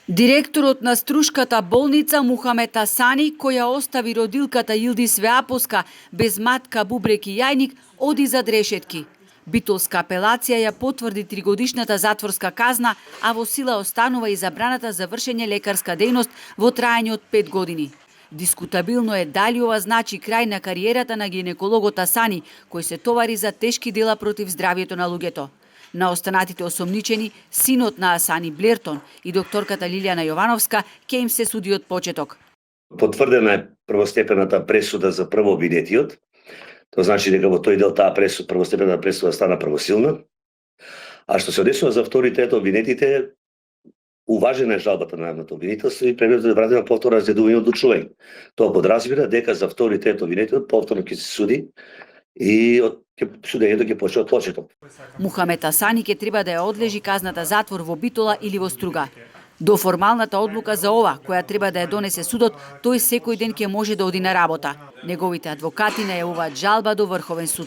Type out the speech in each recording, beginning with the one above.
Директорот на Струшката болница Мухамет Асани, која остави родилката Илдис Веапоска без матка, бубрек и јајник, оди зад решетки. Битолска апелација ја потврди 3-годишната затворска казна, а во сила останува и забраната за вршење лекарска дејност во траење од 5 години. Дискутабилно е дали ова значи крај на кариерата на гинекологот Асани, кој се товари за тешки дела против здравјето на луѓето. На останатите осомничени, синот на Асани Блертон и докторката Лилијана Јовановска, ќе им се суди од почеток. Потврдена е првостепената пресуда за првообвинетиот. Тоа значи дека во тој дел таа првостепената пресуда стана правосилна. А што се однесува за вторите обвинетите, уважена е жалбата на јавното обвинителство и премиерот вратена повторно разгледување и одлучување. Тоа подразбира дека за вторите обвинетиот повторно ќе се суди и судењето ќе почне од почеток. Мухамет Асани ќе треба да ја одлежи казната затвор во Битола или во Струга. До формалната одлука за ова, која треба да ја донесе судот, тој секој ден ќе може да оди на работа. Неговите адвокати најавуваат жалба до Врховен суд.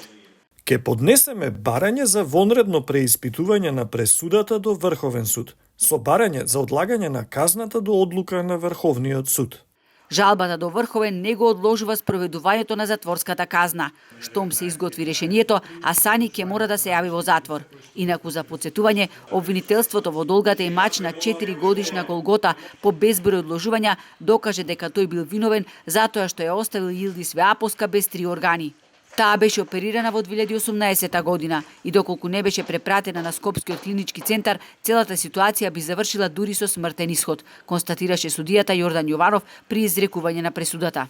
Ке поднесеме барање за вонредно преиспитување на пресудата до Врховен суд, со барање за одлагање на казната до одлука на Врховниот суд. Жалбата до Врховен не го одложува спроведувањето на затворската казна. Штом се изготви решението, Асани ќе мора да се јави во затвор. Инаку за потсетување, обвинителството во долгата и мачна 4-годишна голгота по безброј одложувања докаже дека тој бил виновен затоа што ја оставил Илдис Веапоска без 3 органи. Таа беше оперирана во 2018 година и доколку не беше препратена на Скопскиот клинички центар, целата ситуација би завршила дури со смртен исход, констатираше судијата Јордан Јованов при изрекување на пресудата.